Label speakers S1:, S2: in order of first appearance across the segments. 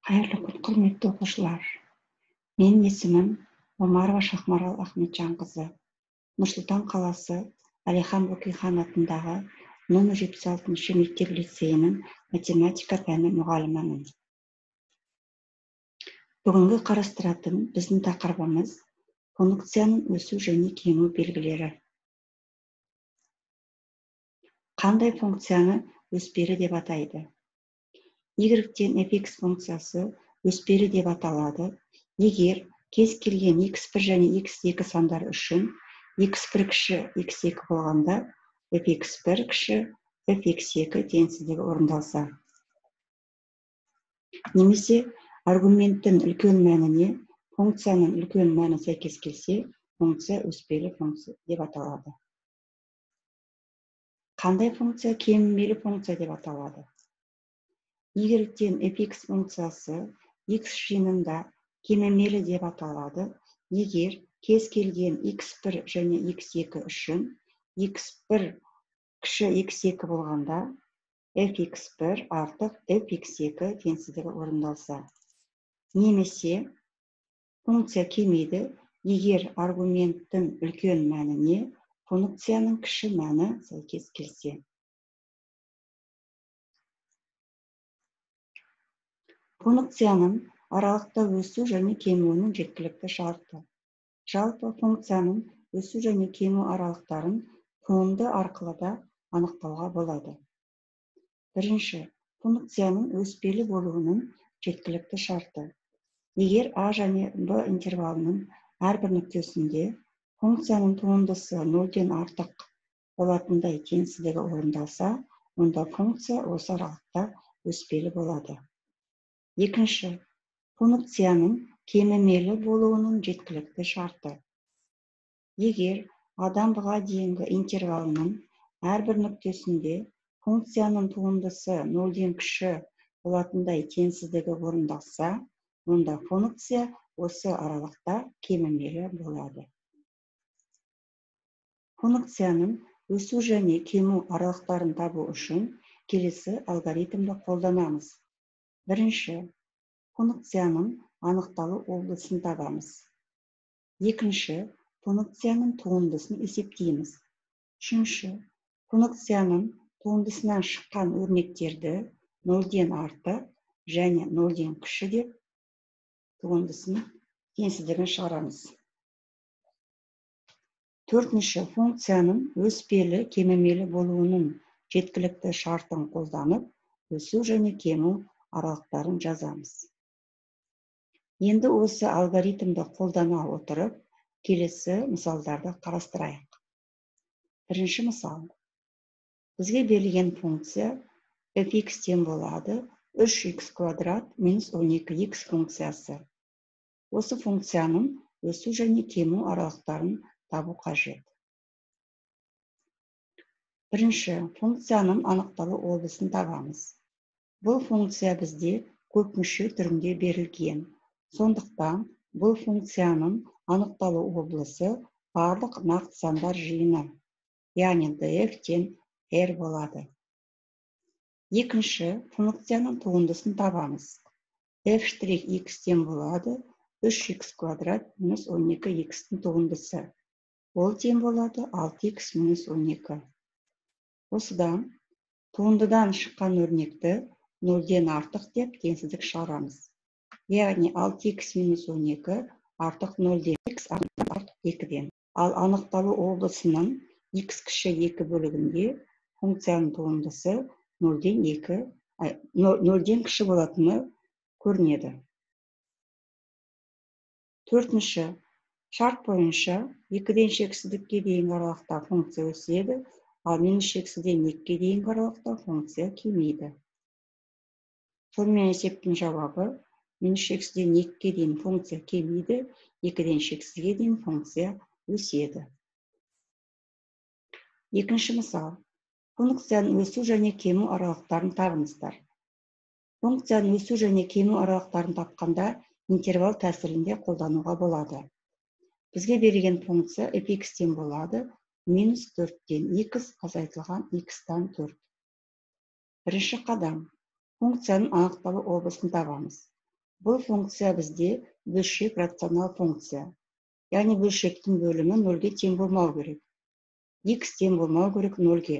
S1: Қайырлы күн, құрметті оқушылар. Менің есімім Омарова Шахмарал Ахметжанқызы. Нұр-Сұлтан қаласы Әлихан Бөкейхан атындағы номер 76 мектеп лицейінің математика пәні мұғалімімін. Бүгінгі қарастыратын біздің тақырыбымыз функцияның өсу және кему белгілері. Қандай функцияны өспелі деп атайды? Y-тен fx функциясы өспелі деп аталады, егер кез келген x1 және x2 сандары үшін x1 кіші x2 болғанда fx1 кіші fx2 теңсіздігі орындалса. Немесе аргументтің үлкен мәніне функцияның үлкен мәні сәйкес келсе, функция өспелі функция деп аталады. Қандай функция кемімелі функция деп аталады? Y-тен fx функциясы x жиынында кемімелі деп аталады, егер кез келген x1 және x2 үшін x1 кіші x2 болғанда fx1 артық fx2 теңсіздігі орындалса. Немесе функция кемиді, егер аргументтің үлкен мәніне функцияның кіші мәні сәйкес келсе. Функцияның аралықта өсу және кемуінің жеткілікті шарты. Жалпы функцияның өсу және кему аралықтарын туынды арқылы да анықтауға болады. Бірінші, функцияның өспелі болуының жеткілікті шарты. Егер А және Б интервалының әрбір нүктесінде функцияның туындысы 0-ден артық болатындай теңсіздігі орындалса, онда функция осы аралықта өспелі болады. Екінші, функцияның кемімелі болуының жеткілікті шарты. Егер А-дан Б-ға дейінгі интервалының әрбір нүктесінде функцияның туындысы 0-ден кіші болатындай теңсіздігі орындалса, онда функция осы аралықта кемімелі болады. Функцияның өсу және кему аралықтарын табу үшін келесі алгоритмді қолданамыз. Бірінші, функцияның анықталу облысын табамыз. Екінші, функцияның туындысын есептейміз. Үшінші, функцияның туындысынан шыққан өрнектерді 0-ден артық және 0-ден кіші деп туындысын теңсіздігін шығарамыз. Төртінші, функцияның өспелі кемімелі болуының жеткілікті шартын қолданып, өсу және кему аралықтарын жазамыз. Енді осы алгоритмді қолдана отырып, келесі мысалдарды қарастырайық. Бірінші мысал. Бізге берілген функция fx-тен болады 3x квадрат минус 12x функциясы. Осы функцияның өсу және кему аралықтарын табу қажет. Бірінші, функцияның анықталу облысын табамыз. Бұл функция бізде көпмүше түрінде берілген. Сондықтан, бұл функцияның анықталу облысы барлық нақты сандар жиыны, яғни df-тен r болады. Екінші, функцияның туындысын табамыз. f'(x)тен болады 3x квадрат минус 12x-тің туындысы. Ол тең болады 6x минус 12. Осыдан, туындыдан шыққан өрнекті 0-ден артық деп теңсіздік шығарамыз. Яғни 6x минус 12 артық 0-ден x артық 2-ден. Ал анықталу облысының x кіші 2 бөлігінде функцияның туындысы 0-ден кіші болатыны көрінеді. Төртінші, шарт бойынша 2-ден шексіздікке дейінгі аралықта функция өседі, ал минус шексізден 2-ге дейінгі аралықта функция кемиді. Сонымен есептің жауабы минус шексізден 2-ге дейін функция кемиді, 2-ден шексізге дейін функция өседі. Екінші мысал. Функцияның өсу және кему аралықтарын табыңыздар. Функцияның өсу және кему аралықтарын тапқанда интервал тәсілінде қолдануға болады. Бізге берілген функция fx-тен болады минус 4-тен x азайтылған x-тан 4. Бірінші қадам. Функцияның анықталу облысын табамыз. Бұл функция бізде бөлшек рационал функция. Яғни бөлшектің бөлімі 0-ге тең болмау керек. X тең болмау керек 0-ге.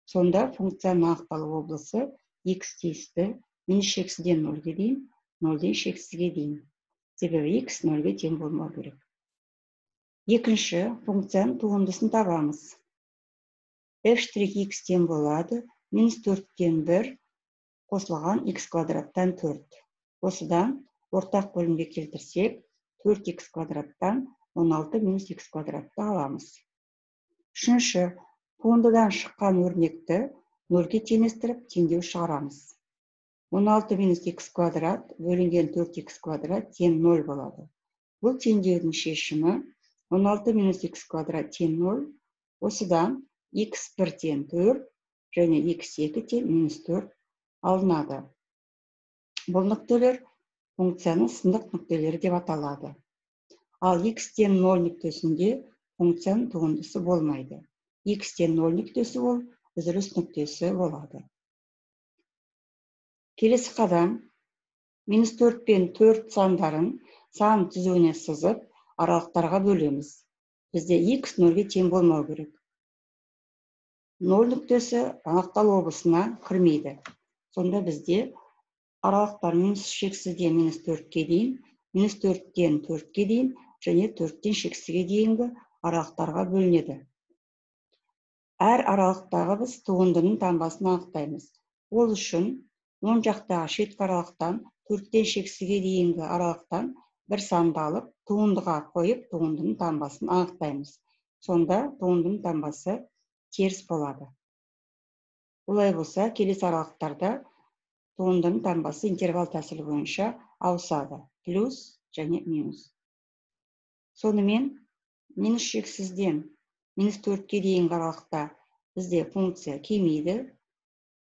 S1: Сонда функцияның анықталу облысы x тиісті минус шексізден 0-ге дейін, 0-ден шексізге дейін. Себебі x 0-ге тең болмау керек. Екінші функцияның туындысын табамыз. F' x тең болады, минус 4-тен 1 қосылған x квадраттан 4. Осыдан ортақ бөлімге келтірсек, 4x квадраттан 16 минус x квадратты аламыз. Үшінші, туындыдан шыққан өрнекті 0-ге теңестіріп теңдеу шығарамыз. 16 минус x квадрат бөлінген 4x квадрат тең 0 болады. Бұл теңдеудің шешімі 16 минус x квадрат тең 0, осыдан x1 тең 4 және x2 тең минус 4 алынады. Бұл нүктелер функцияның сындық нүктелері деп аталады. Ал x тең 0 нүктесінде функцияның туындысы болмайды. X тең 0 нүктесі ол үзіліс нүктесі болады. Келесі қадам, минус 4 пен 4 сандарын сан түзуіне сызып, аралықтарға бөлеміз. Бізде x 0-ге тең болмау керек. 0 нүктесі анықталу облысына кірмейді. Сонда бізде аралықтар минус шексізден минус 4-ке дейін, минус 4-тен 4-ке дейін және 4-тен шексізге дейінгі аралықтарға бөлінеді. Әр аралықтағы біз туындының таңбасын анықтаймыз. Ол үшін оң жақтағы шеткі аралықтан 4-тен шексізге дейінгі аралықтан бір санды алып, туындыға қойып, туындының таңбасын анықтаймыз. Сонда туындының таңбасы теріс болады. Олай болса, келесі аралықтарда туындының таңбасы интервал тәсілі бойынша ауысады. Плюс және минус. Сонымен, минус шексізден минус 4-ке дейінгі аралықта бізде функция кемейді.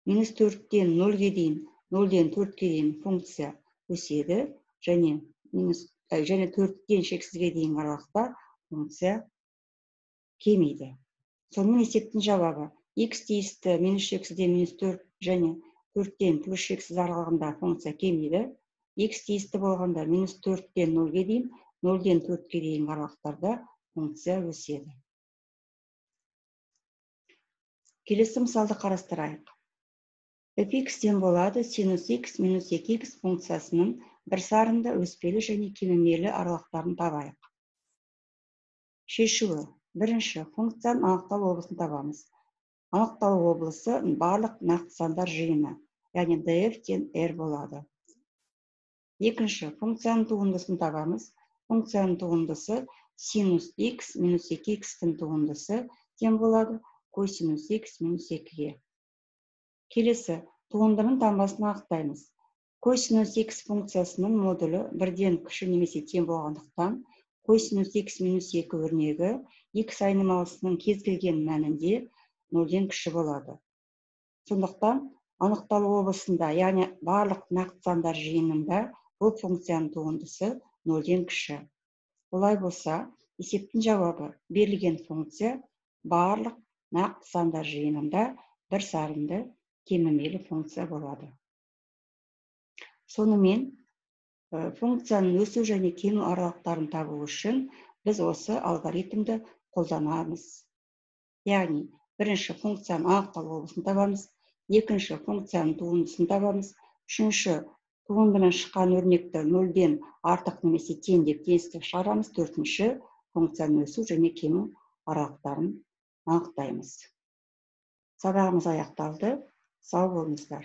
S1: Минус 4-тен 0-ге дейін, 0-ден 4-ке дейін функция өседі, және 4-тен шексізге дейін аралықта функция кемейді. Сонымен есептің жауабы x тиісті минус шексізден минус 4 және 4-тен плюс шексіз аралығында функция кемейді. X тиісті болғанда минус 4-тен 0-ге дейін, 0-ден 4-ке дейін аралықтарда функция өседі. Келесі мысалды қарастырайық. Fx тең болады синус x минус 2x функциясының бір сарында өспелі және кемімелі аралықтарын табайық. Шешуі. Бірінші, функцияның анықталу облысын табамыз. Анықталу облысы барлық нақты сандар жиыны, яғни df тең r болады. Екінші, функцияның туындысын табамыз. Функцияның туындысы синус x минус 2x-тің туындысы тең болады косинус x минус 2-ге. Келесі, туындының таңбасын анықтаймыз. Косинус x функциясының модулі 1-ден кіші немесе тең болғандықтан, косинус x минус 2 өрнегі x айнымалысының кез келген мәнінде 0-ден кіші болады. Сондықтан, анықталу облысында, яғни барлық нақты сандар жиынында бұл функцияның туындысы 0-ден кіші. Олай болса, есептің жауабы берілген функция барлық нақты сандар жиынында бір сарынды кемімелі функция болады. Сонымен, функцияның өсу және кему аралықтарын табу үшін біз осы алгоритмді қолданамыз. Яғни, бірінші функцияның анықталу облысын табамыз, екінші функцияның туындысын табамыз, үшінші туындының шыққан өрнекті 0-ден артық немесе тең деп теңестіріп шығарамыз, төртінші функцияның өсу және кему аралықтарын анықтаймыз. Сабағымыз аяқталды. Сау болыңыздар.